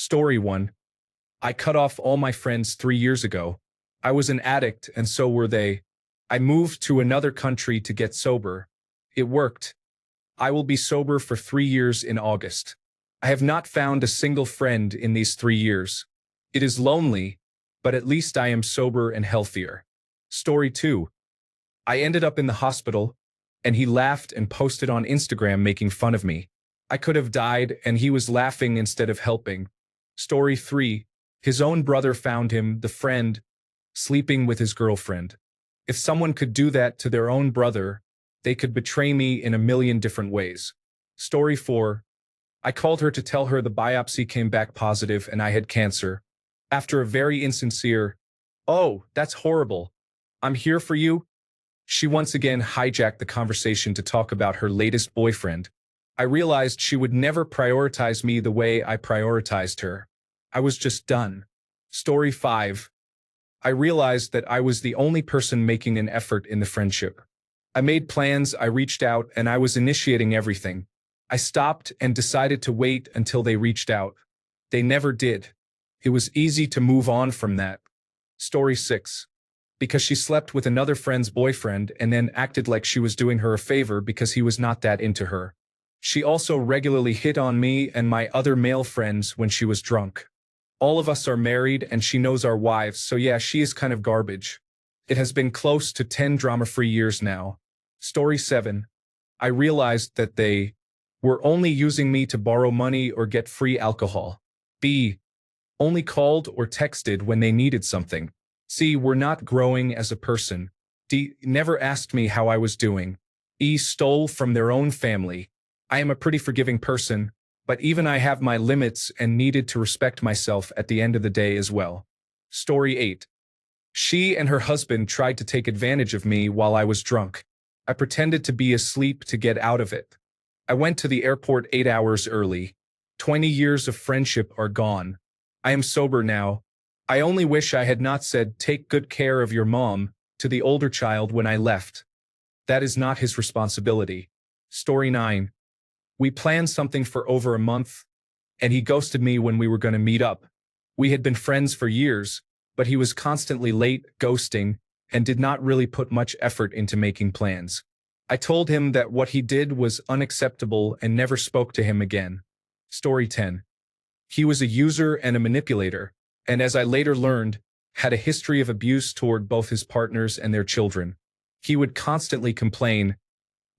Story 1. I cut off all my friends 3 years ago. I was an addict and so were they. I moved to another country to get sober. It worked. I will be sober for 3 years in August. I have not found a single friend in these 3 years. It is lonely, but at least I am sober and healthier. Story 2. I ended up in the hospital, and he laughed and posted on Instagram making fun of me. I could have died, and he was laughing instead of helping. Story 3. His own brother found him, the friend, sleeping with his girlfriend. If someone could do that to their own brother, they could betray me in a million different ways. Story 4. I called her to tell her the biopsy came back positive and I had cancer. After a very insincere, "Oh, that's horrible. I'm here for you," she once again hijacked the conversation to talk about her latest boyfriend. I realized she would never prioritize me the way I prioritized her. I was just done. Story 5. I realized that I was the only person making an effort in the friendship. I made plans, I reached out, and I was initiating everything. I stopped and decided to wait until they reached out. They never did. It was easy to move on from that. Story 6. Because she slept with another friend's boyfriend and then acted like she was doing her a favor because he was not that into her. She also regularly hit on me and my other male friends when she was drunk. All of us are married and she knows our wives, so yeah, she is kind of garbage. It has been close to 10 drama-free years now. Story 7. I realized that they were only using me to borrow money or get free alcohol. B. Only called or texted when they needed something. C. Were not growing as a person. D. Never asked me how I was doing. E. Stole from their own family. I am a pretty forgiving person, but even I have my limits and needed to respect myself at the end of the day as well. Story 8. She and her husband tried to take advantage of me while I was drunk. I pretended to be asleep to get out of it. I went to the airport 8 hours early. 20 years of friendship are gone. I am sober now. I only wish I had not said, "Take good care of your mom," to the older child when I left. That is not his responsibility. Story 9. We planned something for over a month, and he ghosted me when we were going to meet up. We had been friends for years, but he was constantly late, ghosting, and did not really put much effort into making plans. I told him that what he did was unacceptable and never spoke to him again. Story 10. He was a user and a manipulator, and as I later learned, had a history of abuse toward both his partners and their children. He would constantly complain,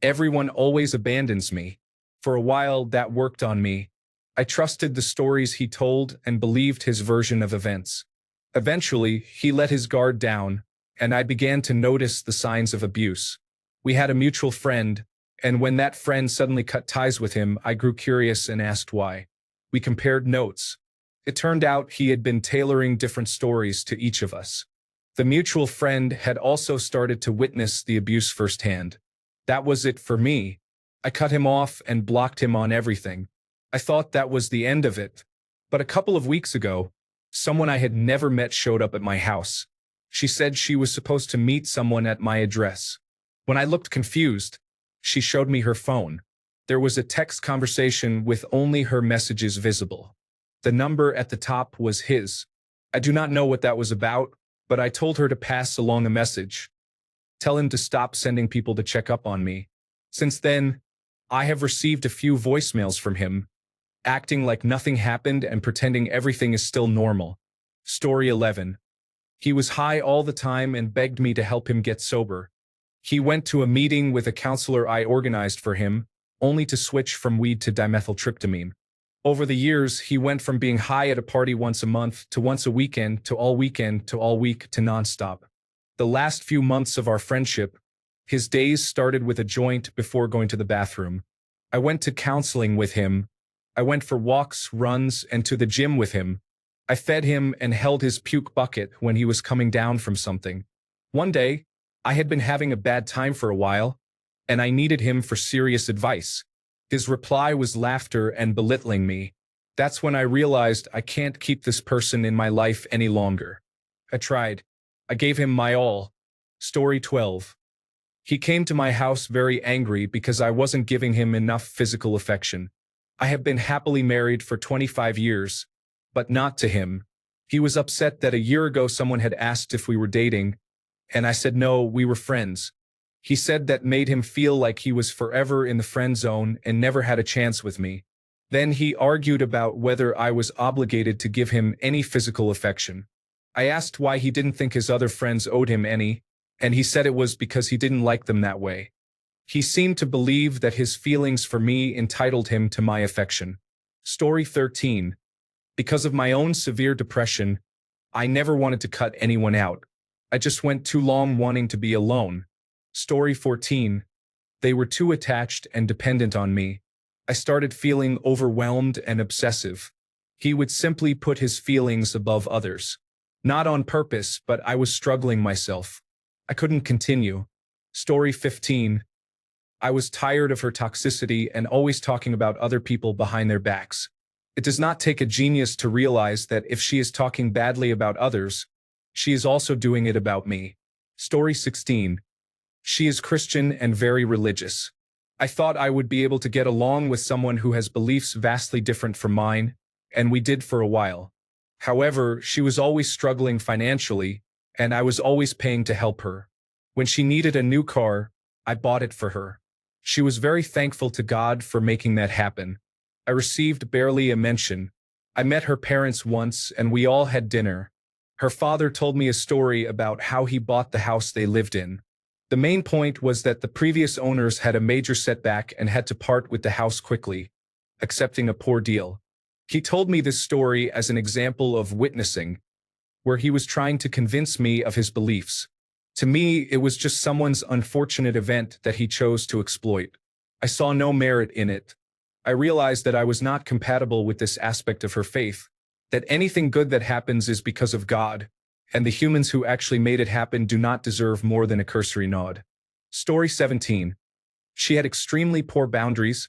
"Everyone always abandons me." For a while, that worked on me. I trusted the stories he told and believed his version of events. Eventually, he let his guard down, and I began to notice the signs of abuse. We had a mutual friend, and when that friend suddenly cut ties with him, I grew curious and asked why. We compared notes. It turned out he had been tailoring different stories to each of us. The mutual friend had also started to witness the abuse firsthand. That was it for me. I cut him off and blocked him on everything. I thought that was the end of it. But a couple of weeks ago, someone I had never met showed up at my house. She said she was supposed to meet someone at my address. When I looked confused, she showed me her phone. There was a text conversation with only her messages visible. The number at the top was his. I do not know what that was about, but I told her to pass along a message. Tell him to stop sending people to check up on me. Since then, I have received a few voicemails from him, acting like nothing happened and pretending everything is still normal. Story 11. He was high all the time and begged me to help him get sober. He went to a meeting with a counselor I organized for him, only to switch from weed to dimethyltryptamine. Over the years, he went from being high at a party once a month to once a weekend to all weekend to all week to nonstop. The last few months of our friendship, his days started with a joint before going to the bathroom. I went to counseling with him. I went for walks, runs, and to the gym with him. I fed him and held his puke bucket when he was coming down from something. One day, I had been having a bad time for a while, and I needed him for serious advice. His reply was laughter and belittling me. That's when I realized I can't keep this person in my life any longer. I tried. I gave him my all. Story 12. He came to my house very angry because I wasn't giving him enough physical affection. I have been happily married for 25 years, but not to him. He was upset that a year ago someone had asked if we were dating, and I said no, we were friends. He said that made him feel like he was forever in the friend zone and never had a chance with me. Then he argued about whether I was obligated to give him any physical affection. I asked why he didn't think his other friends owed him any, and he said it was because he didn't like them that way. He seemed to believe that his feelings for me entitled him to my affection. Story 13. Because of my own severe depression, I never wanted to cut anyone out. I just went too long wanting to be alone. Story 14. They were too attached and dependent on me. I started feeling overwhelmed and obsessive. He would simply put his feelings above others. Not on purpose, but I was struggling myself. I couldn't continue. Story 15. I was tired of her toxicity and always talking about other people behind their backs. It does not take a genius to realize that if she is talking badly about others, she is also doing it about me. Story 16. She is Christian and very religious. I thought I would be able to get along with someone who has beliefs vastly different from mine, and we did for a while. However, she was always struggling financially, and I was always paying to help her. When she needed a new car, I bought it for her. She was very thankful to God for making that happen. I received barely a mention. I met her parents once, and we all had dinner. Her father told me a story about how he bought the house they lived in. The main point was that the previous owners had a major setback and had to part with the house quickly, accepting a poor deal. He told me this story as an example of witnessing, where he was trying to convince me of his beliefs. To me, it was just someone's unfortunate event that he chose to exploit. I saw no merit in it. I realized that I was not compatible with this aspect of her faith, that anything good that happens is because of God, and the humans who actually made it happen do not deserve more than a cursory nod. Story 17. She had extremely poor boundaries,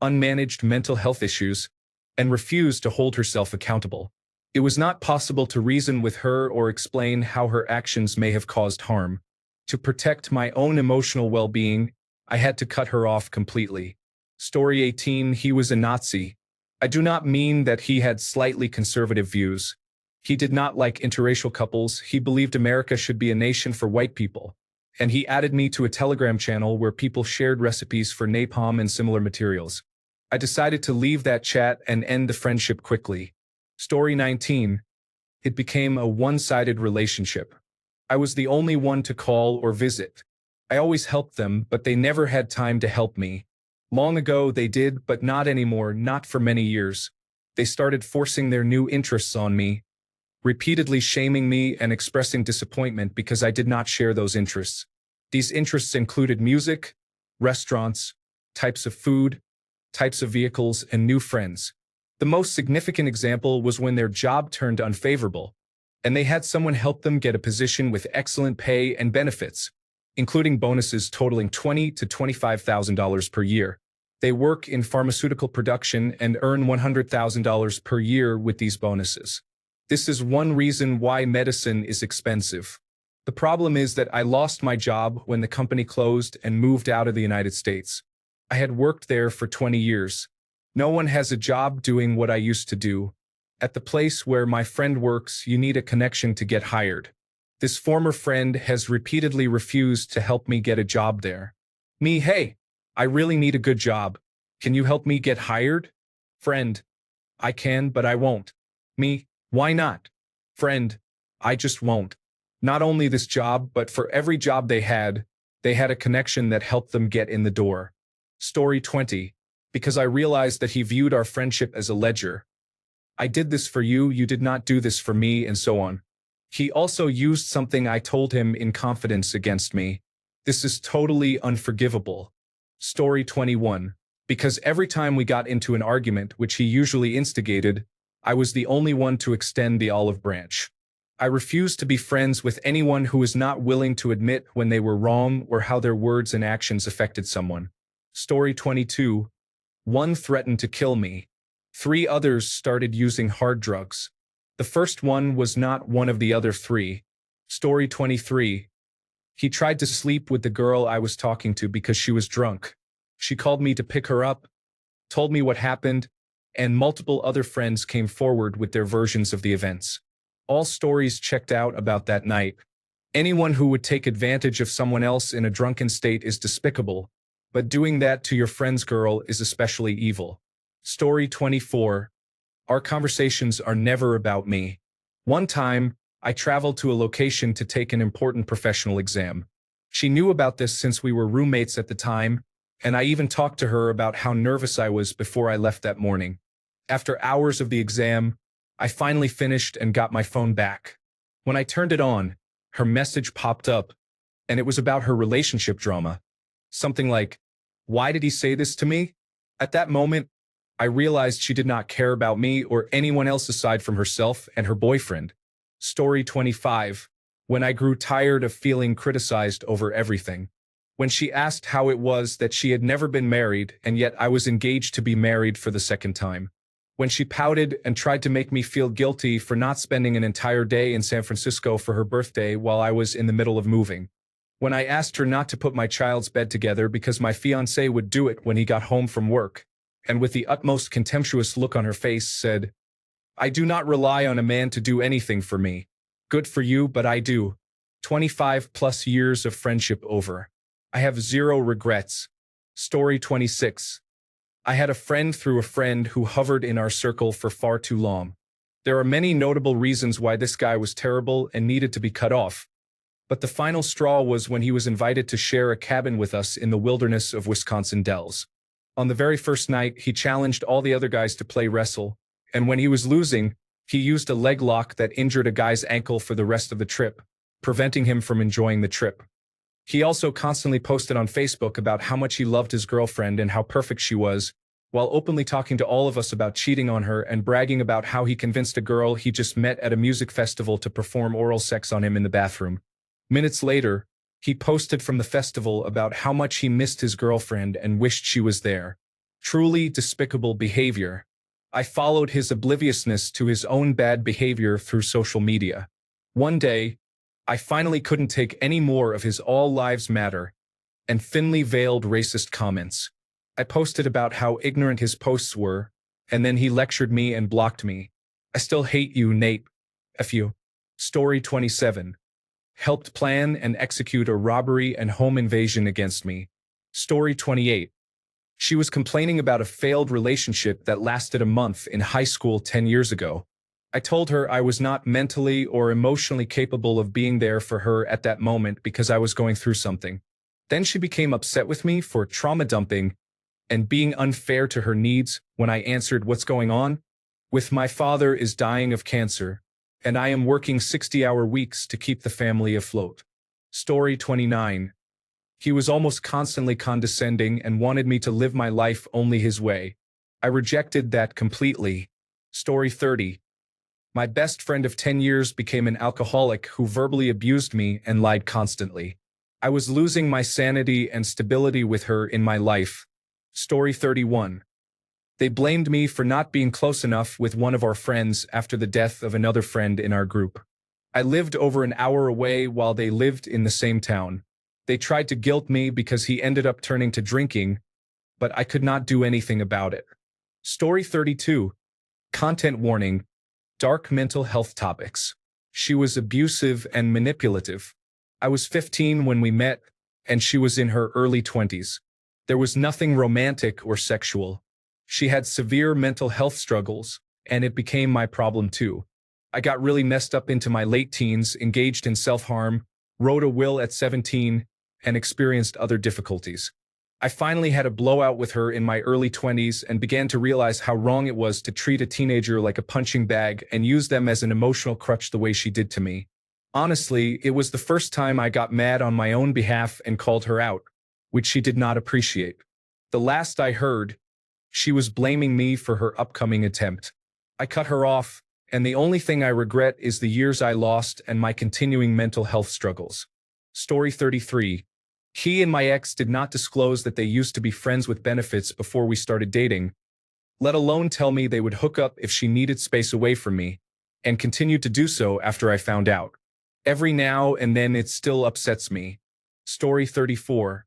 unmanaged mental health issues, and refused to hold herself accountable. It was not possible to reason with her or explain how her actions may have caused harm. To protect my own emotional well-being, I had to cut her off completely. Story 18. He was a Nazi. I do not mean that he had slightly conservative views. He did not like interracial couples. He believed America should be a nation for white people. And he added me to a Telegram channel where people shared recipes for napalm and similar materials. I decided to leave that chat and end the friendship quickly. Story 19. It became a one-sided relationship. I was the only one to call or visit. I always helped them, but they never had time to help me. Long ago they did, but not anymore, not for many years. They started forcing their new interests on me, repeatedly shaming me and expressing disappointment because I did not share those interests. These interests included music, restaurants, types of food, types of vehicles, and new friends. The most significant example was when their job turned unfavorable, and they had someone help them get a position with excellent pay and benefits, including bonuses totaling $20,000 to $25,000 per year. They work in pharmaceutical production and earn $100,000 per year with these bonuses. This is one reason why medicine is expensive. The problem is that I lost my job when the company closed and moved out of the United States. I had worked there for 20 years. No one has a job doing what I used to do. At the place where my friend works, you need a connection to get hired. This former friend has repeatedly refused to help me get a job there. Me, hey, I really need a good job. Can you help me get hired? Friend, I can, but I won't. Me, why not? Friend, I just won't. Not only this job, but for every job they had a connection that helped them get in the door. Story 20. Because I realized that he viewed our friendship as a ledger. I did this for you, you did not do this for me, and so on. He also used something I told him in confidence against me. This is totally unforgivable. Story 21. Because every time we got into an argument, which he usually instigated, I was the only one to extend the olive branch. I refused to be friends with anyone who was not willing to admit when they were wrong or how their words and actions affected someone. Story 22. One threatened to kill me. 3 others started using hard drugs. The first one was not one of the other 3. Story 23. He tried to sleep with the girl I was talking to because she was drunk. She called me to pick her up, told me what happened, and multiple other friends came forward with their versions of the events. All stories checked out about that night. Anyone who would take advantage of someone else in a drunken state is despicable, but doing that to your friend's girl is especially evil. Story 24. Our conversations are never about me. One time, I traveled to a location to take an important professional exam. She knew about this since we were roommates at the time, and I even talked to her about how nervous I was before I left that morning. After hours of the exam, I finally finished and got my phone back. When I turned it on, her message popped up, and it was about her relationship drama. Something like, "Why did he say this to me?" At that moment, I realized she did not care about me or anyone else aside from herself and her boyfriend. Story 25. When I grew tired of feeling criticized over everything. When she asked how it was that she had never been married and yet I was engaged to be married for the second time. When she pouted and tried to make me feel guilty for not spending an entire day in San Francisco for her birthday while I was in the middle of moving. When I asked her not to put my child's bed together because my fiancé would do it when he got home from work, and with the utmost contemptuous look on her face said, "I do not rely on a man to do anything for me. Good for you, but I do. 25 plus years of friendship over. I have zero regrets." Story 26. I had a friend through a friend who hovered in our circle for far too long. There are many notable reasons why this guy was terrible and needed to be cut off. But the final straw was when he was invited to share a cabin with us in the wilderness of Wisconsin Dells. On the very first night, he challenged all the other guys to play wrestle, and when he was losing, he used a leg lock that injured a guy's ankle for the rest of the trip, preventing him from enjoying the trip. He also constantly posted on Facebook about how much he loved his girlfriend and how perfect she was, while openly talking to all of us about cheating on her and bragging about how he convinced a girl he just met at a music festival to perform oral sex on him in the bathroom. Minutes later, he posted from the festival about how much he missed his girlfriend and wished she was there. Truly despicable behavior. I followed his obliviousness to his own bad behavior through social media. One day, I finally couldn't take any more of his all lives matter and thinly veiled racist comments. I posted about how ignorant his posts were, and then he lectured me and blocked me. I still hate you, Nate. F you. Story 27. Helped plan and execute a robbery and home invasion against me. Story 28. She was complaining about a failed relationship that lasted a month in high school 10 years ago. I told her I was not mentally or emotionally capable of being there for her at that moment because I was going through something. Then she became upset with me for trauma dumping and being unfair to her needs when I answered, "What's going on?" With "My father is dying of cancer, and I am working 60-hour weeks to keep the family afloat." Story 29. He was almost constantly condescending and wanted me to live my life only his way. I rejected that completely. Story 30. My best friend of 10 years became an alcoholic who verbally abused me and lied constantly. I was losing my sanity and stability with her in my life. Story 31. They blamed me for not being close enough with one of our friends after the death of another friend in our group. I lived over an hour away while they lived in the same town. They tried to guilt me because he ended up turning to drinking, but I could not do anything about it. Story 32. Content warning. Dark mental health topics. She was abusive and manipulative. I was 15 when we met, and she was in her early 20s. There was nothing romantic or sexual. She had severe mental health struggles, and it became my problem too. I got really messed up into my late teens, engaged in self-harm, wrote a will at 17, and experienced other difficulties. I finally had a blowout with her in my early 20s and began to realize how wrong it was to treat a teenager like a punching bag and use them as an emotional crutch the way she did to me. Honestly, it was the first time I got mad on my own behalf and called her out, which she did not appreciate. The last I heard, she was blaming me for her upcoming attempt. I cut her off, and the only thing I regret is the years I lost and my continuing mental health struggles. Story 33. He and my ex did not disclose that they used to be friends with benefits before we started dating, let alone tell me they would hook up if she needed space away from me, and continued to do so after I found out. Every now and then it still upsets me. Story 34.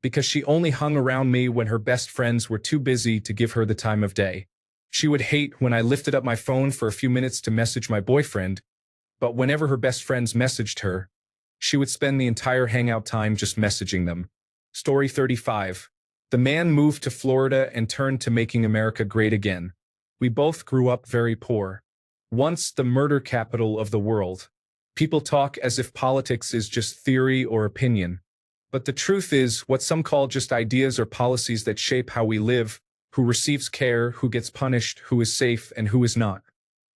Because she only hung around me when her best friends were too busy to give her the time of day. She would hate when I lifted up my phone for a few minutes to message my boyfriend, but whenever her best friends messaged her, she would spend the entire hangout time just messaging them. Story 35. The man moved to Florida and turned to making America great again. We both grew up very poor. Once the murder capital of the world. People talk as if politics is just theory or opinion. But the truth is, what some call just ideas or policies that shape how we live, who receives care, who gets punished, who is safe, and who is not.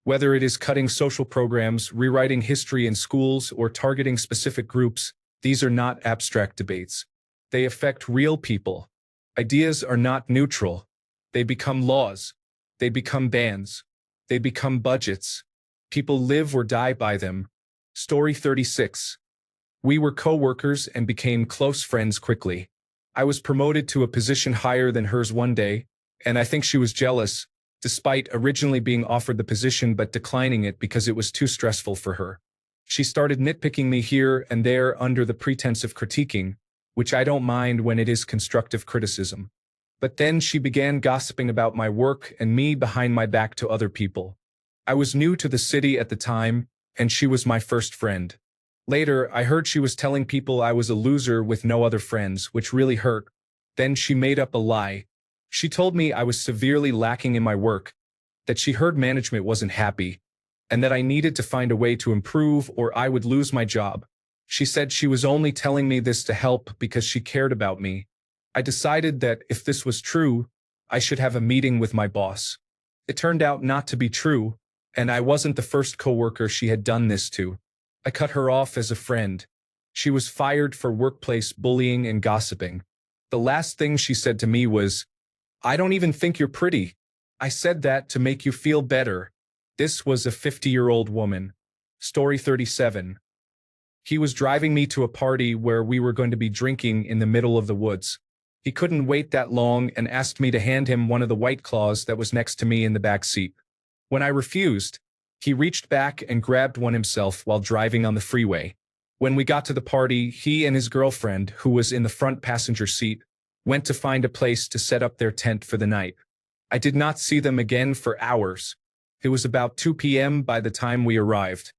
Whether it is cutting social programs, rewriting history in schools, or targeting specific groups, these are not abstract debates. They affect real people. Ideas are not neutral. They become laws. They become bans. They become budgets. People live or die by them. Story 36. We were co-workers and became close friends quickly. I was promoted to a position higher than hers one day, and I think she was jealous, despite originally being offered the position but declining it because it was too stressful for her. She started nitpicking me here and there under the pretense of critiquing, which I don't mind when it is constructive criticism. But then she began gossiping about my work and me behind my back to other people. I was new to the city at the time, and she was my first friend. Later, I heard she was telling people I was a loser with no other friends, which really hurt. Then she made up a lie. She told me I was severely lacking in my work, that she heard management wasn't happy, and that I needed to find a way to improve or I would lose my job. She said she was only telling me this to help because she cared about me. I decided that if this was true, I should have a meeting with my boss. It turned out not to be true, and I wasn't the first coworker she had done this to. I cut her off as a friend. She was fired for workplace bullying and gossiping. The last thing she said to me was, "I don't even think you're pretty." I said that to make you feel better. This was a 50-year-old woman. Story 37. He was driving me to a party where we were going to be drinking in the middle of the woods. He couldn't wait that long and asked me to hand him one of the White Claws that was next to me in the back seat. When I refused, he reached back and grabbed one himself while driving on the freeway. When we got to the party, he and his girlfriend, who was in the front passenger seat, went to find a place to set up their tent for the night. I did not see them again for hours. It was about 2 p.m. by the time we arrived.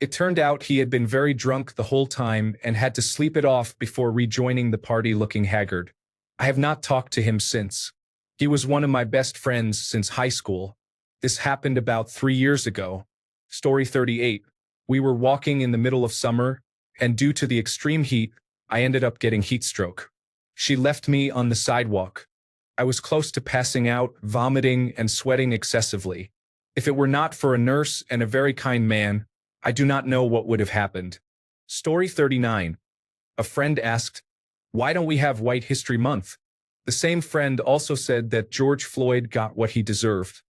It turned out he had been very drunk the whole time and had to sleep it off before rejoining the party looking haggard. I have not talked to him since. He was one of my best friends since high school. This happened about 3 years ago. Story 38. We were walking in the middle of summer, and due to the extreme heat, I ended up getting heat stroke. She left me on the sidewalk. I was close to passing out, vomiting, and sweating excessively. If it were not for a nurse and a very kind man, I do not know what would have happened. Story 39. A friend asked, "Why don't we have White History Month?" The same friend also said that George Floyd got what he deserved.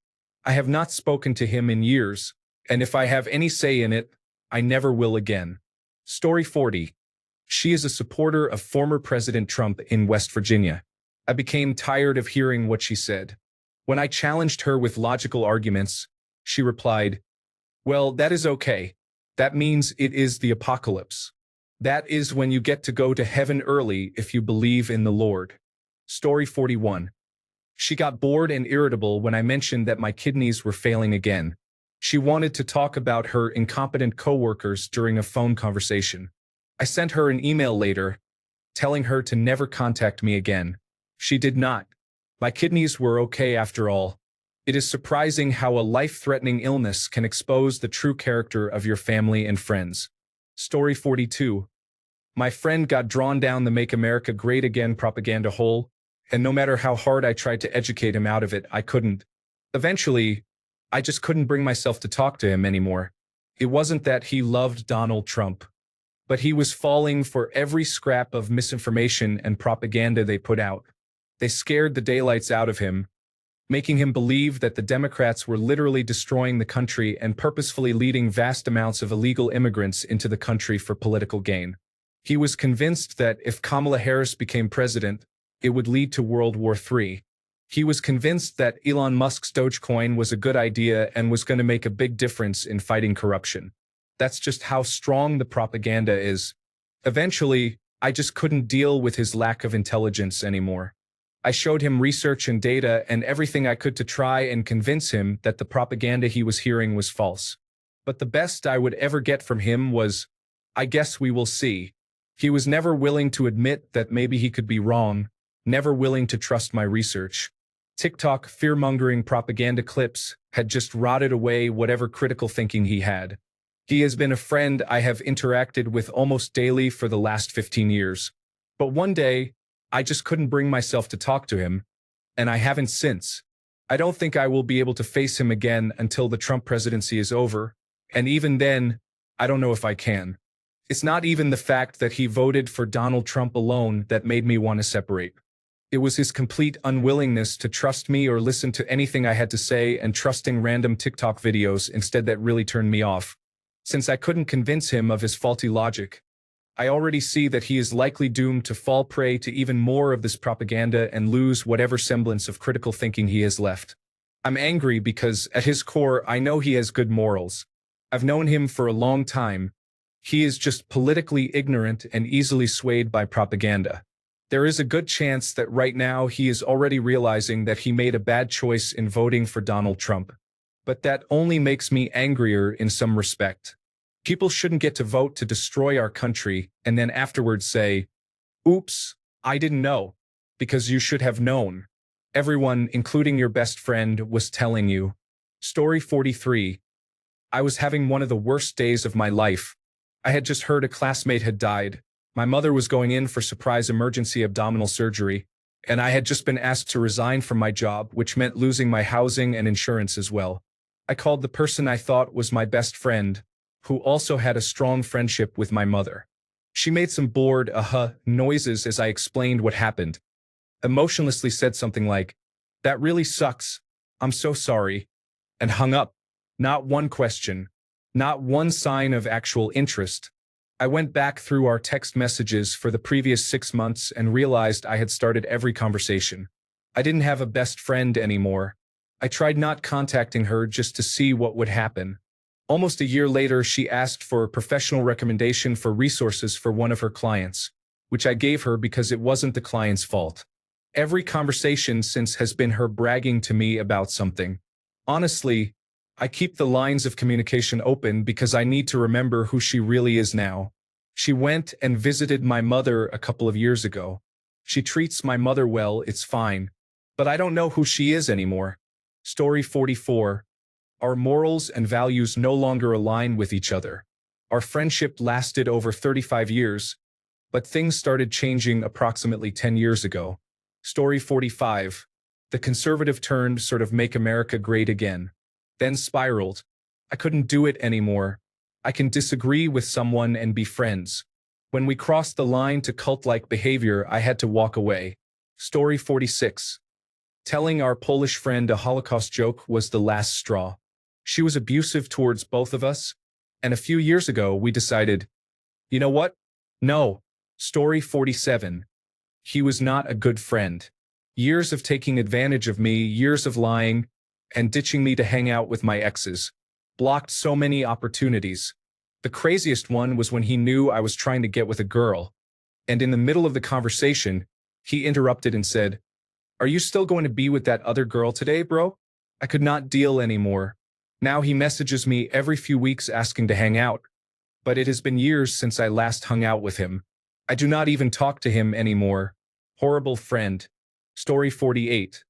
I have not spoken to him in years, and if I have any say in it, I never will again. Story 40. She is a supporter of former President Trump in West Virginia. I became tired of hearing what she said. When I challenged her with logical arguments, she replied, "Well, that is okay. That means it is the apocalypse. That is when you get to go to heaven early if you believe in the Lord." Story 41. She got bored and irritable when I mentioned that my kidneys were failing again. She wanted to talk about her incompetent coworkers during a phone conversation. I sent her an email later, telling her to never contact me again. She did not. My kidneys were okay after all. It is surprising how a life-threatening illness can expose the true character of your family and friends. Story 42. My friend got drawn down the Make America Great Again propaganda hole, and no matter how hard I tried to educate him out of it, I couldn't. Eventually, I just couldn't bring myself to talk to him anymore. It wasn't that he loved Donald Trump, but he was falling for every scrap of misinformation and propaganda they put out. They scared the daylights out of him, making him believe that the Democrats were literally destroying the country and purposefully leading vast amounts of illegal immigrants into the country for political gain. He was convinced that if Kamala Harris became president, it would lead to World War III. He was convinced that Elon Musk's Dogecoin was a good idea and was going to make a big difference in fighting corruption. That's just how strong the propaganda is. Eventually, I just couldn't deal with his lack of intelligence anymore. I showed him research and data and everything I could to try and convince him that the propaganda he was hearing was false. But the best I would ever get from him was, "I guess we will see." He was never willing to admit that maybe he could be wrong, never willing to trust my research. TikTok fear-mongering propaganda clips had just rotted away whatever critical thinking he had. He has been a friend I have interacted with almost daily for the last 15 years. But one day, I just couldn't bring myself to talk to him, and I haven't since. I don't think I will be able to face him again until the Trump presidency is over, and even then, I don't know if I can. It's not even the fact that he voted for Donald Trump alone that made me want to separate. It was his complete unwillingness to trust me or listen to anything I had to say and trusting random TikTok videos instead that really turned me off. Since I couldn't convince him of his faulty logic, I already see that he is likely doomed to fall prey to even more of this propaganda and lose whatever semblance of critical thinking he has left. I'm angry because, at his core, I know he has good morals. I've known him for a long time. He is just politically ignorant and easily swayed by propaganda. There is a good chance that right now he is already realizing that he made a bad choice in voting for Donald Trump. But that only makes me angrier in some respect. People shouldn't get to vote to destroy our country and then afterwards say, "Oops, I didn't know," because you should have known. Everyone, including your best friend, was telling you. Story 43. I was having one of the worst days of my life. I had just heard a classmate had died. My mother was going in for surprise emergency abdominal surgery, and I had just been asked to resign from my job, which meant losing my housing and insurance as well. I called the person I thought was my best friend, who also had a strong friendship with my mother. She made some bored noises as I explained what happened. Emotionlessly said something like, "That really sucks. I'm so sorry," and hung up. Not one question, not one sign of actual interest. I went back through our text messages for the previous 6 months and realized I had started every conversation. I didn't have a best friend anymore. I tried not contacting her just to see what would happen. Almost a year later, she asked for a professional recommendation for resources for one of her clients, which I gave her because it wasn't the client's fault. Every conversation since has been her bragging to me about something. Honestly, I keep the lines of communication open because I need to remember who she really is now. She went and visited my mother a couple of years ago. She treats my mother well, it's fine. But I don't know who she is anymore. Story 44. Our morals and values no longer align with each other. Our friendship lasted over 35 years, but things started changing approximately 10 years ago. Story 45. The conservative turned sort of make America great again. Then spiraled. I couldn't do it anymore. I can disagree with someone and be friends. When we crossed the line to cult-like behavior, I had to walk away. Story 46. Telling our Polish friend a Holocaust joke was the last straw. She was abusive towards both of us, and a few years ago we decided, you know what? No. Story 47. He was not a good friend. Years of taking advantage of me, years of lying, and ditching me to hang out with my exes. Blocked so many opportunities. The craziest one was when he knew I was trying to get with a girl, and in the middle of the conversation, he interrupted and said, "Are you still going to be with that other girl today, bro?" I could not deal anymore. Now he messages me every few weeks asking to hang out, but it has been years since I last hung out with him. I do not even talk to him anymore. Horrible friend. Story 48.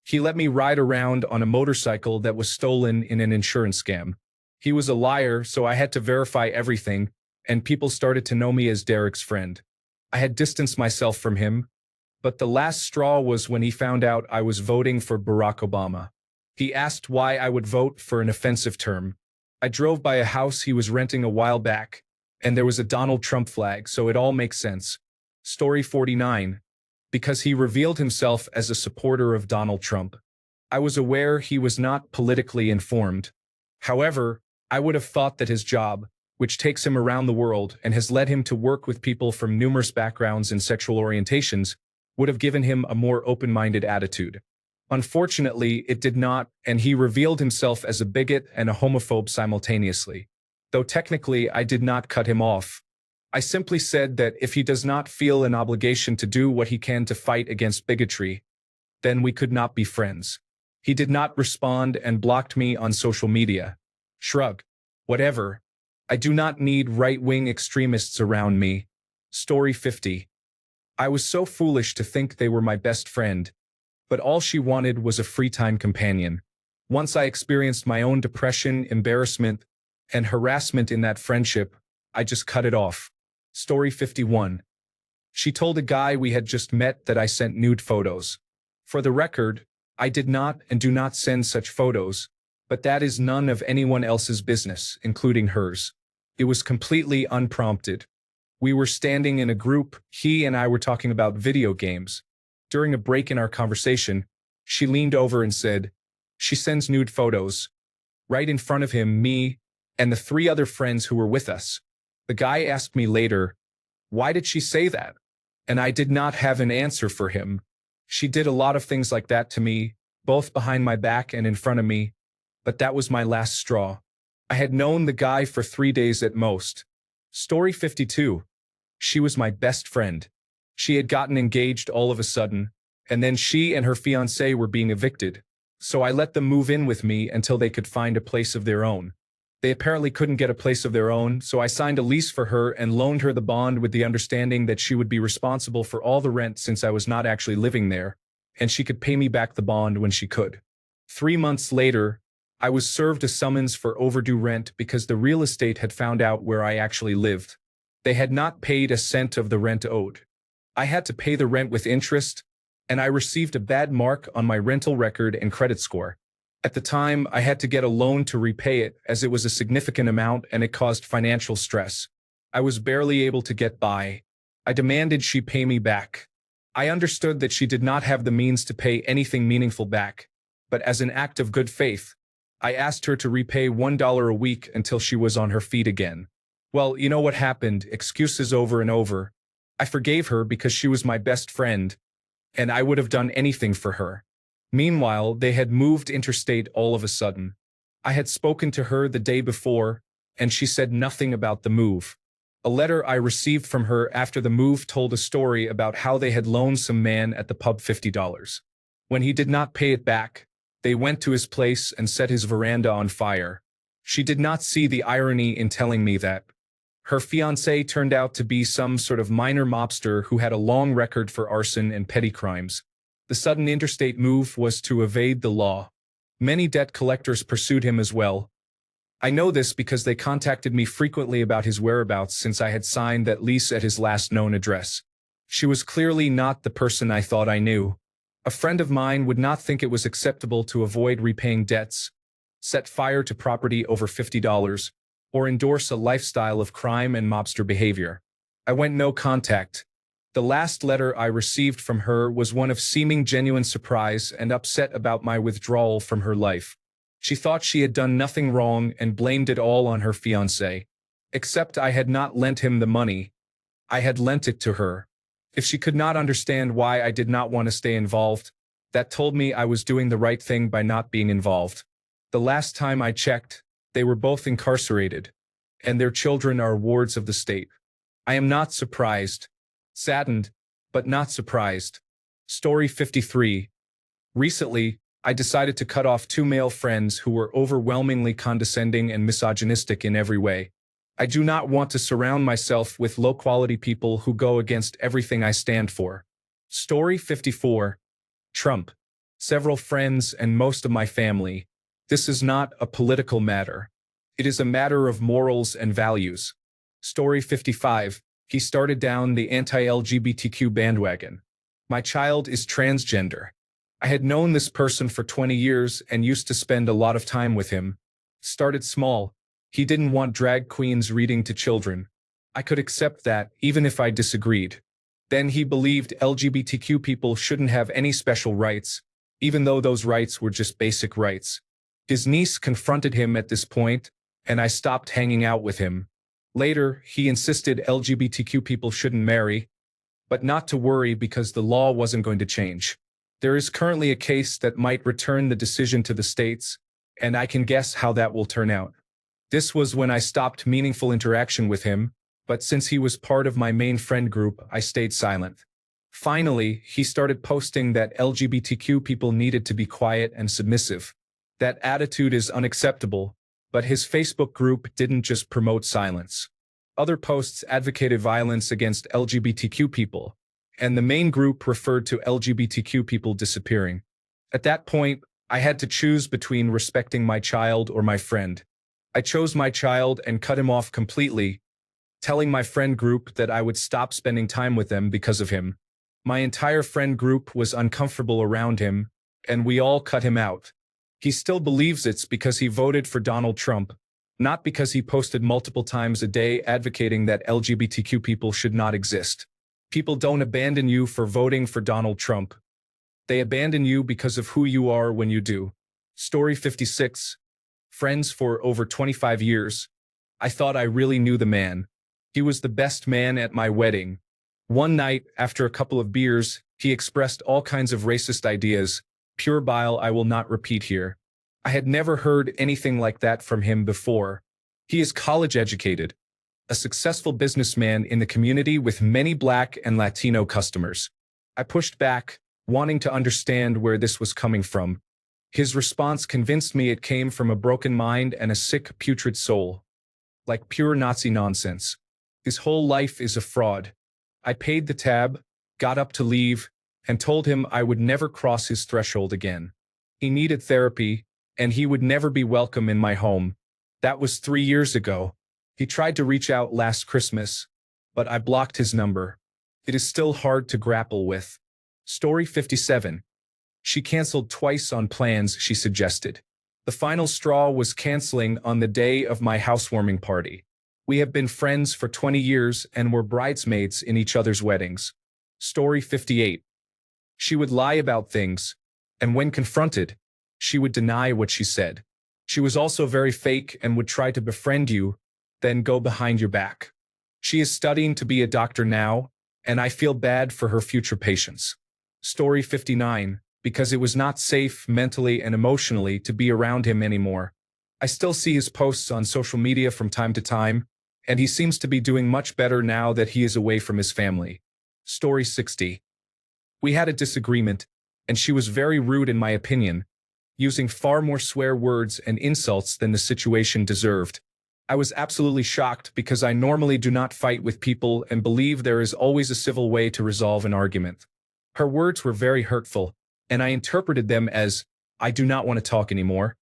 He let me ride around on a motorcycle that was stolen in an insurance scam. He was a liar, so I had to verify everything, and people started to know me as Derek's friend. I had distanced myself from him, but the last straw was when he found out I was voting for Barack Obama. He asked why I would vote for an offensive term. I drove by a house he was renting a while back, and there was a Donald Trump flag, so it all makes sense. Story 49. Because he revealed himself as a supporter of Donald Trump. I was aware he was not politically informed. However, I would have thought that his job, which takes him around the world and has led him to work with people from numerous backgrounds and sexual orientations, would have given him a more open-minded attitude. Unfortunately, it did not, and he revealed himself as a bigot and a homophobe simultaneously. Though technically I did not cut him off. I simply said that if he does not feel an obligation to do what he can to fight against bigotry, then we could not be friends. He did not respond and blocked me on social media. Shrug. Whatever. I do not need right-wing extremists around me. Story 50. I was so foolish to think they were my best friend, but all she wanted was a free-time companion. Once I experienced my own depression, embarrassment, and harassment in that friendship, I just cut it off. Story 51. She told a guy we had just met that I sent nude photos. For the record, I did not and do not send such photos, but that is none of anyone else's business, including hers. It was completely unprompted. We were standing in a group, he and I were talking about video games. During a break in our conversation, she leaned over and said, "She sends nude photos." Right in front of him, me, and the 3 other friends who were with us. The guy asked me later, "Why did she say that?" And I did not have an answer for him. She did a lot of things like that to me, both behind my back and in front of me, but that was my last straw. I had known the guy for 3 days at most. Story 52. She was my best friend. She had gotten engaged all of a sudden, and then she and her fiancé were being evicted, so I let them move in with me until they could find a place of their own. They apparently couldn't get a place of their own, so I signed a lease for her and loaned her the bond with the understanding that she would be responsible for all the rent since I was not actually living there, and she could pay me back the bond when she could. 3 months later, I was served a summons for overdue rent because the real estate had found out where I actually lived. They had not paid a cent of the rent owed. I had to pay the rent with interest, and I received a bad mark on my rental record and credit score. At the time, I had to get a loan to repay it as it was a significant amount and it caused financial stress. I was barely able to get by. I demanded she pay me back. I understood that she did not have the means to pay anything meaningful back, but as an act of good faith, I asked her to repay $1 a week until she was on her feet again. Well, you know what happened, excuses over and over. I forgave her because she was my best friend, and I would have done anything for her. Meanwhile, they had moved interstate all of a sudden. I had spoken to her the day before, and she said nothing about the move. A letter I received from her after the move told a story about how they had loaned some man at the pub $50. When he did not pay it back, they went to his place and set his veranda on fire. She did not see the irony in telling me that. Her fiancé turned out to be some sort of minor mobster who had a long record for arson and petty crimes. The sudden interstate move was to evade the law. Many debt collectors pursued him as well. I know this because they contacted me frequently about his whereabouts since I had signed that lease at his last known address. She was clearly not the person I thought I knew. A friend of mine would not think it was acceptable to avoid repaying debts, set fire to property over $50, or endorse a lifestyle of crime and mobster behavior. I went no contact. The last letter I received from her was one of seeming genuine surprise and upset about my withdrawal from her life. She thought she had done nothing wrong and blamed it all on her fiancé. Except I had not lent him the money. I had lent it to her. If she could not understand why I did not want to stay involved, that told me I was doing the right thing by not being involved. The last time I checked, they were both incarcerated, and their children are wards of the state. I am not surprised. Saddened, but not surprised. Story 53. Recently, I decided to cut off 2 male friends who were overwhelmingly condescending and misogynistic in every way. I do not want to surround myself with low-quality people who go against everything I stand for. Story 54. Trump. Several friends and most of my family. This is not a political matter. It is a matter of morals and values. Story 55. He started down the anti-LGBTQ bandwagon. My child is transgender. I had known this person for 20 years and used to spend a lot of time with him. Started small. He didn't want drag queens reading to children. I could accept that, even if I disagreed. Then he believed LGBTQ people shouldn't have any special rights, even though those rights were just basic rights. His niece confronted him at this point, and I stopped hanging out with him. Later, he insisted LGBTQ people shouldn't marry, but not to worry because the law wasn't going to change. There is currently a case that might return the decision to the states, and I can guess how that will turn out. This was when I stopped meaningful interaction with him, but since he was part of my main friend group, I stayed silent. Finally, he started posting that LGBTQ people needed to be quiet and submissive. That attitude is unacceptable, but his Facebook group didn't just promote silence. Other posts advocated violence against LGBTQ people, and the main group referred to LGBTQ people disappearing. At that point, I had to choose between respecting my child or my friend. I chose my child and cut him off completely, telling my friend group that I would stop spending time with them because of him. My entire friend group was uncomfortable around him, and we all cut him out. He still believes it's because he voted for Donald Trump, not because he posted multiple times a day advocating that LGBTQ people should not exist. People don't abandon you for voting for Donald Trump. They abandon you because of who you are when you do. Story 56. Friends for over 25 years. I thought I really knew the man. He was the best man at my wedding. One night, after a couple of beers, he expressed all kinds of racist ideas, pure bile I will not repeat here. I had never heard anything like that from him before. He is college educated, a successful businessman in the community with many Black and Latino customers. I pushed back, wanting to understand where this was coming from. His response convinced me it came from a broken mind and a sick, putrid soul. Like pure Nazi nonsense. His whole life is a fraud. I paid the tab, got up to leave, and told him I would never cross his threshold again. He needed therapy, and he would never be welcome in my home. That was 3 years ago. He tried to reach out last Christmas, but I blocked his number. It is still hard to grapple with. Story 57. She canceled twice on plans she suggested. The final straw was canceling on the day of my housewarming party. We have been friends for 20 years and were bridesmaids in each other's weddings. Story 58. She would lie about things, and when confronted, she would deny what she said. She was also very fake and would try to befriend you, then go behind your back. She is studying to be a doctor now, and I feel bad for her future patients. Story 59. Because it was not safe mentally and emotionally to be around him anymore. I still see his posts on social media from time to time, and he seems to be doing much better now that he is away from his family. Story 60. We had a disagreement, and she was very rude in my opinion, using far more swear words and insults than the situation deserved. I was absolutely shocked because I normally do not fight with people and believe there is always a civil way to resolve an argument. Her words were very hurtful, and I interpreted them as, I do not want to talk anymore.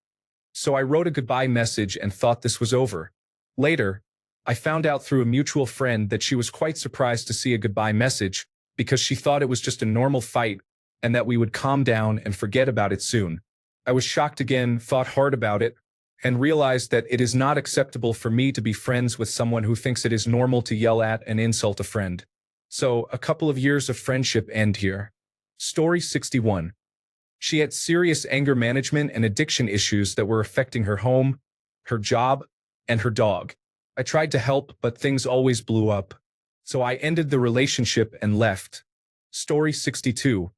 So I wrote a goodbye message and thought this was over. Later, I found out through a mutual friend that she was quite surprised to see a goodbye message because she thought it was just a normal fight and that we would calm down and forget about it soon. I was shocked again, thought hard about it, and realized that it is not acceptable for me to be friends with someone who thinks it is normal to yell at and insult a friend. So, a couple of years of friendship end here. Story 61. She had serious anger management and addiction issues that were affecting her home, her job, and her dog. I tried to help, but things always blew up. So I ended the relationship and left. Story 62.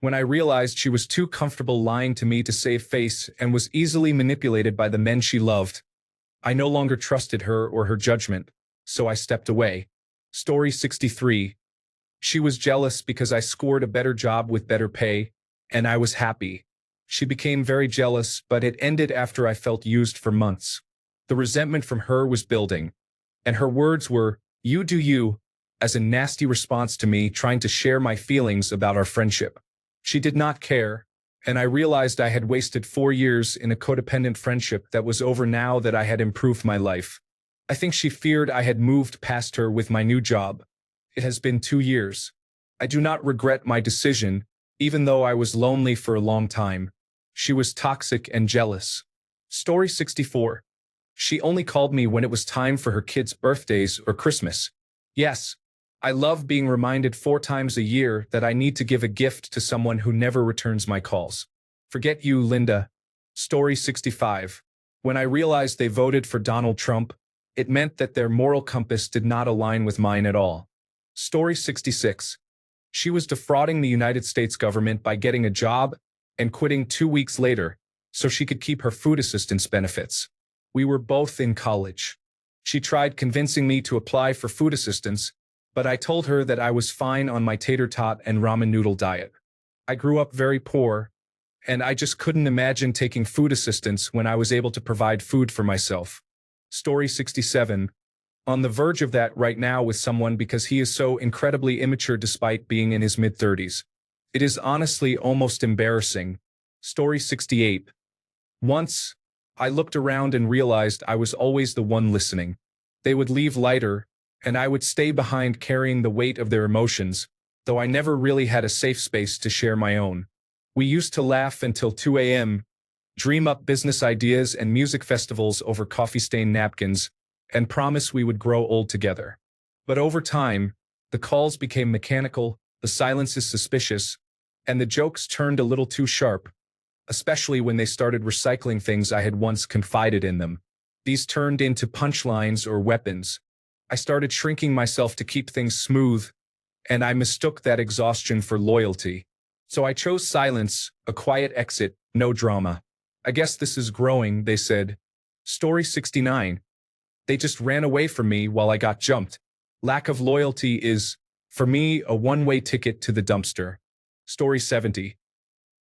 When I realized she was too comfortable lying to me to save face and was easily manipulated by the men she loved, I no longer trusted her or her judgment, so I stepped away. Story 63. She was jealous because I scored a better job with better pay, and I was happy. She became very jealous, but it ended after I felt used for months. The resentment from her was building, and her words were, "You do you," as a nasty response to me trying to share my feelings about our friendship. She did not care, and I realized I had wasted 4 years in a codependent friendship that was over now that I had improved my life. I think she feared I had moved past her with my new job. It has been 2 years. I do not regret my decision, even though I was lonely for a long time. She was toxic and jealous. Story 64. She only called me when it was time for her kids' birthdays or Christmas. Yes, I love being reminded 4 times a year that I need to give a gift to someone who never returns my calls. Forget you, Linda. Story 65. When I realized they voted for Donald Trump, it meant that their moral compass did not align with mine at all. Story 66. She was defrauding the United States government by getting a job and quitting 2 weeks later so she could keep her food assistance benefits. We were both in college. She tried convincing me to apply for food assistance, but I told her that I was fine on my tater tot and ramen noodle diet. I grew up very poor, and I just couldn't imagine taking food assistance when I was able to provide food for myself. Story 67. On the verge of that right now with someone because he is so incredibly immature despite being in his mid-30s. It is honestly almost embarrassing. Story 68. Once, I looked around and realized I was always the one listening. They would leave lighter, and I would stay behind carrying the weight of their emotions, though I never really had a safe space to share my own. We used to laugh until 2 a.m., dream up business ideas and music festivals over coffee-stained napkins, and promise we would grow old together. But over time, the calls became mechanical, the silences suspicious, and the jokes turned a little too sharp, especially when they started recycling things I had once confided in them. These turned into punchlines or weapons. I started shrinking myself to keep things smooth, and I mistook that exhaustion for loyalty. So I chose silence, a quiet exit, no drama. I guess this is growing, they said. Story 69. They just ran away from me while I got jumped. Lack of loyalty is, for me, a one-way ticket to the dumpster. Story 70.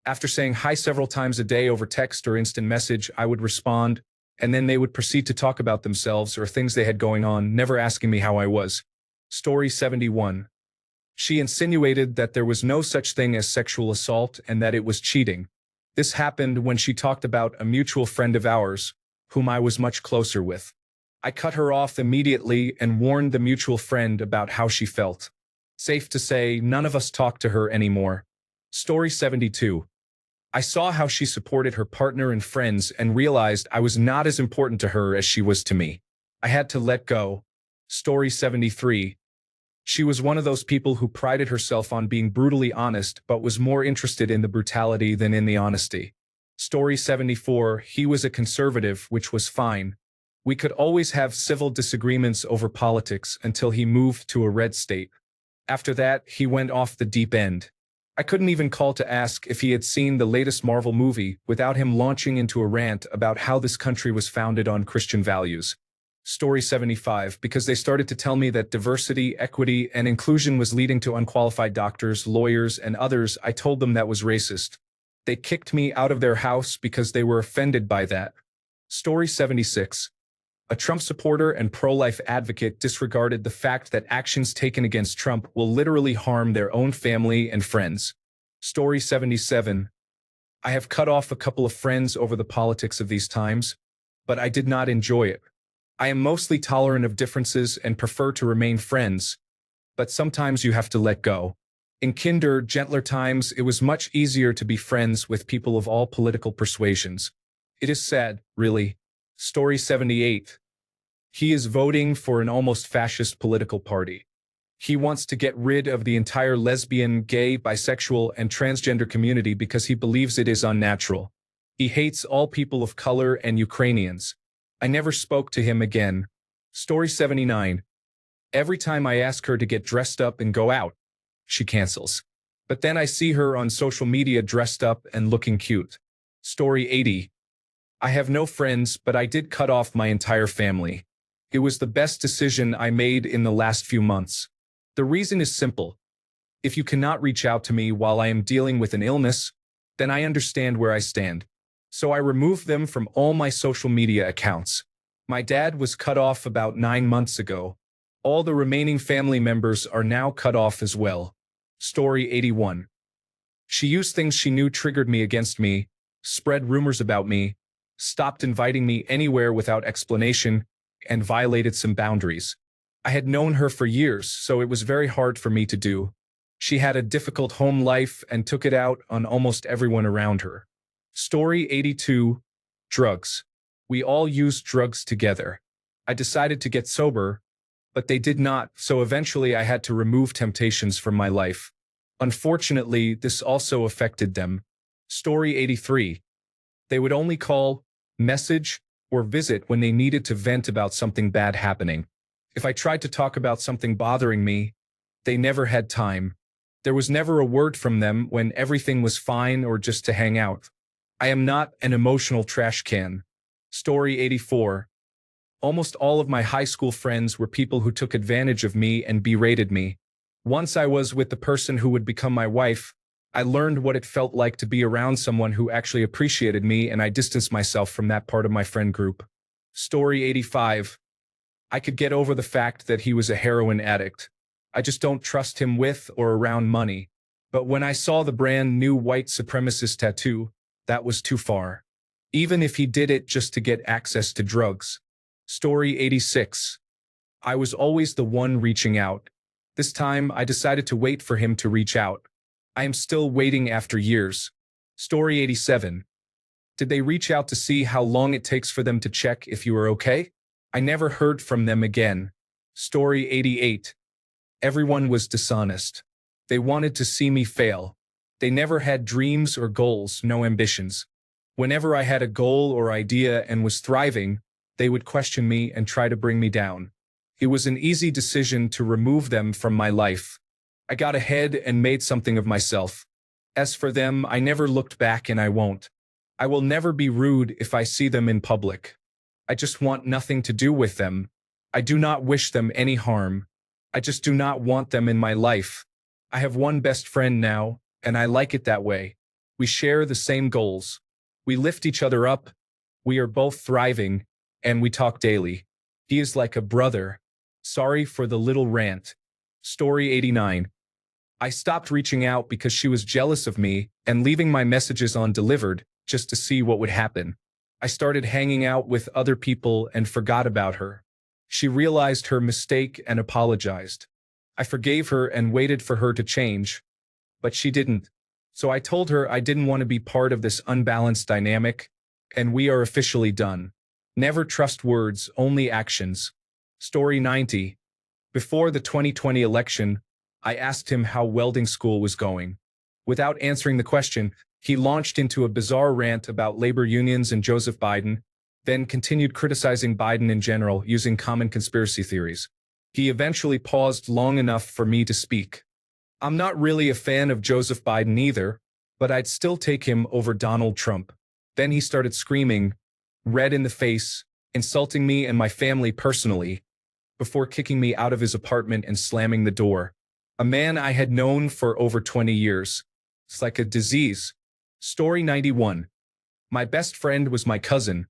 After saying hi several times a day over text or instant message, I would respond, and then they would proceed to talk about themselves or things they had going on, never asking me how I was. Story 71. She insinuated that there was no such thing as sexual assault and that it was cheating. This happened when she talked about a mutual friend of ours, whom I was much closer with. I cut her off immediately and warned the mutual friend about how she felt. Safe to say, none of us talked to her anymore. Story 72. I saw how she supported her partner and friends and realized I was not as important to her as she was to me. I had to let go. Story 73. She was one of those people who prided herself on being brutally honest but was more interested in the brutality than in the honesty. Story 74. He was a conservative, which was fine. We could always have civil disagreements over politics until he moved to a red state. After that, he went off the deep end. I couldn't even call to ask if he had seen the latest Marvel movie without him launching into a rant about how this country was founded on Christian values. Story 75. Because they started to tell me that diversity, equity, and inclusion was leading to unqualified doctors, lawyers, and others, I told them that was racist. They kicked me out of their house because they were offended by that. Story 76. A Trump supporter and pro-life advocate disregarded the fact that actions taken against Trump will literally harm their own family and friends. Story 77. I have cut off a couple of friends over the politics of these times, but I did not enjoy it. I am mostly tolerant of differences and prefer to remain friends, but sometimes you have to let go. In kinder, gentler times, it was much easier to be friends with people of all political persuasions. It is sad, really. Story 78. He is voting for an almost fascist political party. He wants to get rid of the entire lesbian, gay, bisexual, and transgender community because he believes it is unnatural. He hates all people of color and Ukrainians. I never spoke to him again. Story 79. Every time I ask her to get dressed up and go out, she cancels. But then I see her on social media dressed up and looking cute. Story 80. I have no friends, but I did cut off my entire family. It was the best decision I made in the last few months. The reason is simple. If you cannot reach out to me while I am dealing with an illness, then I understand where I stand. So I removed them from all my social media accounts. My dad was cut off about 9 months ago. All the remaining family members are now cut off as well. Story 81. She used things she knew triggered me against me, spread rumors about me, stopped inviting me anywhere without explanation, and violated some boundaries. I had known her for years, so it was very hard for me to do. She had a difficult home life and took it out on almost everyone around her. Story 82. Drugs. We all used drugs together. I decided to get sober, but they did not, so eventually I had to remove temptations from my life. Unfortunately, this also affected them. Story 83. They would only call, message, or visit when they needed to vent about something bad happening. If I tried to talk about something bothering me, they never had time. There was never a word from them when everything was fine or just to hang out. I am not an emotional trash can. Story 84. Almost all of my high school friends were people who took advantage of me and berated me. Once I was with the person who would become my wife, I learned what it felt like to be around someone who actually appreciated me, and I distanced myself from that part of my friend group. Story 85. I could get over the fact that he was a heroin addict. I just don't trust him with or around money. But when I saw the brand new white supremacist tattoo, that was too far. Even if he did it just to get access to drugs. Story 86. I was always the one reaching out. This time, I decided to wait for him to reach out. I am still waiting after years. Story 87. Did they reach out to see how long it takes for them to check if you are okay? I never heard from them again. Story 88. Everyone was dishonest. They wanted to see me fail. They never had dreams or goals, no ambitions. Whenever I had a goal or idea and was thriving, they would question me and try to bring me down. It was an easy decision to remove them from my life. I got ahead and made something of myself. As for them, I never looked back, and I won't. I will never be rude if I see them in public. I just want nothing to do with them. I do not wish them any harm. I just do not want them in my life. I have one best friend now, and I like it that way. We share the same goals. We lift each other up. We are both thriving, and we talk daily. He is like a brother. Sorry for the little rant. Story 89. I stopped reaching out because she was jealous of me and leaving my messages undelivered just to see what would happen. I started hanging out with other people and forgot about her. She realized her mistake and apologized. I forgave her and waited for her to change, but she didn't. So I told her I didn't want to be part of this unbalanced dynamic, and we are officially done. Never trust words, only actions. Story 90. Before the 2020 election, I asked him how welding school was going. Without answering the question, he launched into a bizarre rant about labor unions and Joseph Biden, then continued criticizing Biden in general using common conspiracy theories. He eventually paused long enough for me to speak. I'm not really a fan of Joseph Biden either, but I'd still take him over Donald Trump. Then he started screaming, red in the face, insulting me and my family personally, before kicking me out of his apartment and slamming the door. A man I had known for over 20 years. It's like a disease. Story 91. My best friend was my cousin,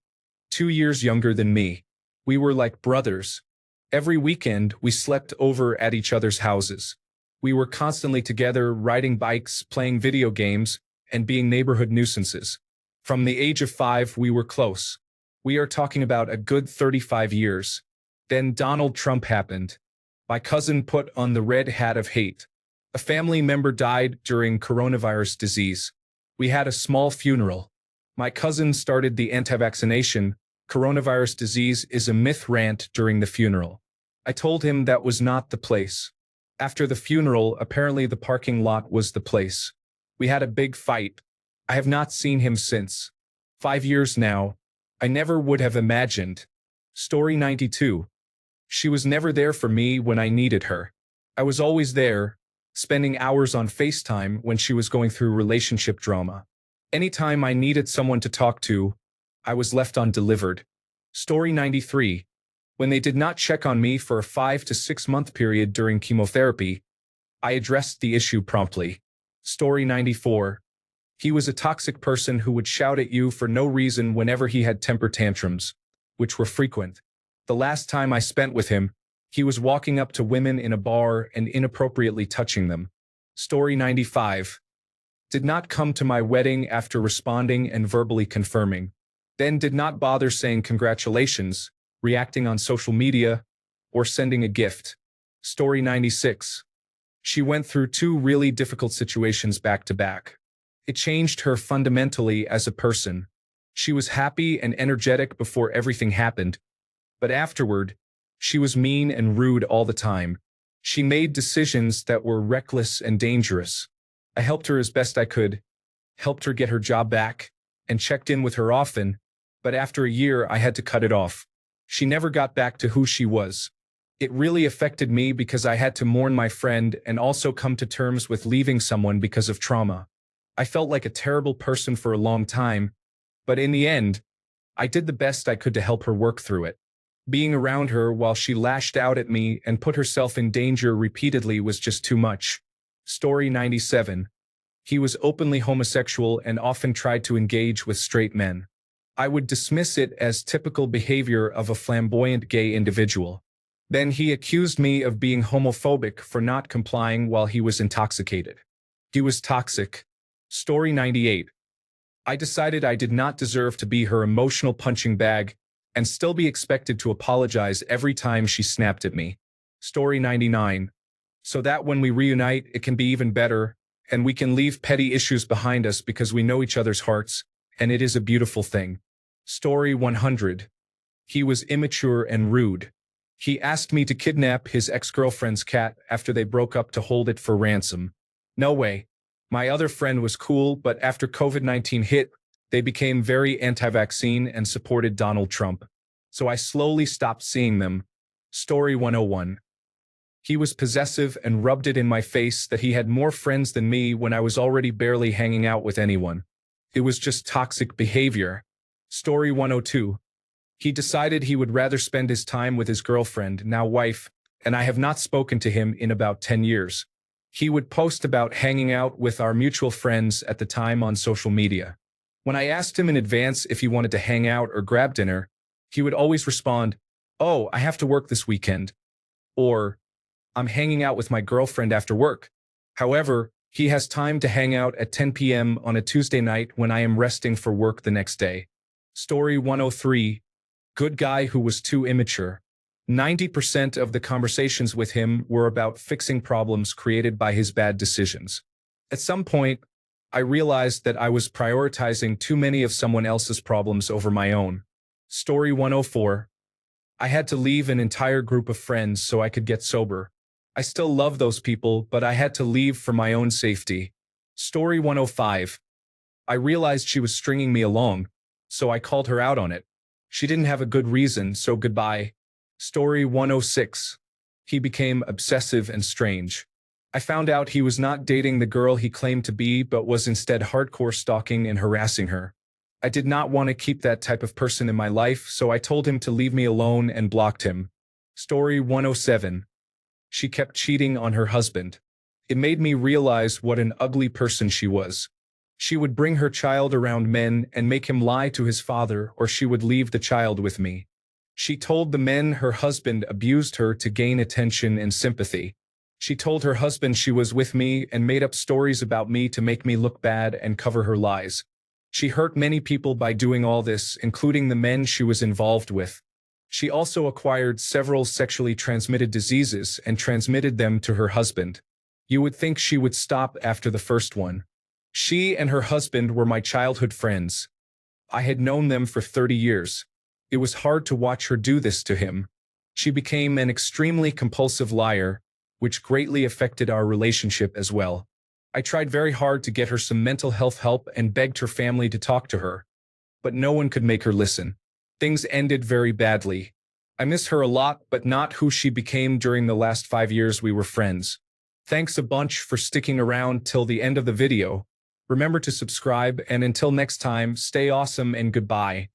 2 years younger than me. We were like brothers. Every weekend, we slept over at each other's houses. We were constantly together, riding bikes, playing video games, and being neighborhood nuisances. From the age of 5, we were close. We are talking about a good 35 years. Then Donald Trump happened. My cousin put on the red hat of hate. A family member died during coronavirus disease. We had a small funeral. My cousin started the anti-vaccination, coronavirus disease is a myth rant during the funeral. I told him that was not the place. After the funeral, apparently the parking lot was the place. We had a big fight. I have not seen him since. 5 years now. I never would have imagined. Story 92. She was never there for me when I needed her. I was always there, spending hours on FaceTime when she was going through relationship drama. Anytime I needed someone to talk to, I was left undelivered. Story 93. When they did not check on me for a 5 to 6 month period during chemotherapy, I addressed the issue promptly. Story 94. He was a toxic person who would shout at you for no reason whenever he had temper tantrums, which were frequent. The last time I spent with him, he was walking up to women in a bar and inappropriately touching them. Story 95. Did not come to my wedding after responding and verbally confirming. Then did not bother saying congratulations, reacting on social media, or sending a gift. Story 96. She went through 2 really difficult situations back to back. It changed her fundamentally as a person. She was happy and energetic before everything happened, but afterward, she was mean and rude all the time. She made decisions that were reckless and dangerous. I helped her as best I could, helped her get her job back, and checked in with her often, but after a year I had to cut it off. She never got back to who she was. It really affected me because I had to mourn my friend and also come to terms with leaving someone because of trauma. I felt like a terrible person for a long time, but in the end, I did the best I could to help her work through it. Being around her while she lashed out at me and put herself in danger repeatedly was just too much. Story 97. He was openly homosexual and often tried to engage with straight men. I would dismiss it as typical behavior of a flamboyant gay individual. Then he accused me of being homophobic for not complying while he was intoxicated. He was toxic. Story 98. I decided I did not deserve to be her emotional punching bag and still be expected to apologize every time she snapped at me. Story 99. So that when we reunite, it can be even better, and we can leave petty issues behind us because we know each other's hearts, and it is a beautiful thing. Story 100. He was immature and rude. He asked me to kidnap his ex-girlfriend's cat after they broke up to hold it for ransom. No way. My other friend was cool, but after COVID-19 hit, they became very anti-vaccine and supported Donald Trump. So I slowly stopped seeing them. Story 101. He was possessive and rubbed it in my face that he had more friends than me when I was already barely hanging out with anyone. It was just toxic behavior. Story 102. He decided he would rather spend his time with his girlfriend, now wife, and I have not spoken to him in about 10 years. He would post about hanging out with our mutual friends at the time on social media. When I asked him in advance if he wanted to hang out or grab dinner, he would always respond, "Oh, I have to work this weekend," or "I'm hanging out with my girlfriend after work." However, he has time to hang out at 10 p.m. on a Tuesday night when I am resting for work the next day. Story 103. Good guy who was too immature. 90% of the conversations with him were about fixing problems created by his bad decisions. At some point, I realized that I was prioritizing too many of someone else's problems over my own. Story 104. I had to leave an entire group of friends so I could get sober. I still love those people, but I had to leave for my own safety. Story 105. I realized she was stringing me along, so I called her out on it. She didn't have a good reason, so goodbye. Story 106. He became obsessive and strange. I found out he was not dating the girl he claimed to be, but was instead hardcore stalking and harassing her. I did not want to keep that type of person in my life, so I told him to leave me alone and blocked him. Story 107. She kept cheating on her husband. It made me realize what an ugly person she was. She would bring her child around men and make him lie to his father, or she would leave the child with me. She told the men her husband abused her to gain attention and sympathy. She told her husband she was with me and made up stories about me to make me look bad and cover her lies. She hurt many people by doing all this, including the men she was involved with. She also acquired several sexually transmitted diseases and transmitted them to her husband. You would think she would stop after the first one. She and her husband were my childhood friends. I had known them for 30 years. It was hard to watch her do this to him. She became an extremely compulsive liar, which greatly affected our relationship as well. I tried very hard to get her some mental health help and begged her family to talk to her. But no one could make her listen. Things ended very badly. I miss her a lot, but not who she became during the last 5 years we were friends. Thanks a bunch for sticking around till the end of the video. Remember to subscribe, and until next time, stay awesome and goodbye.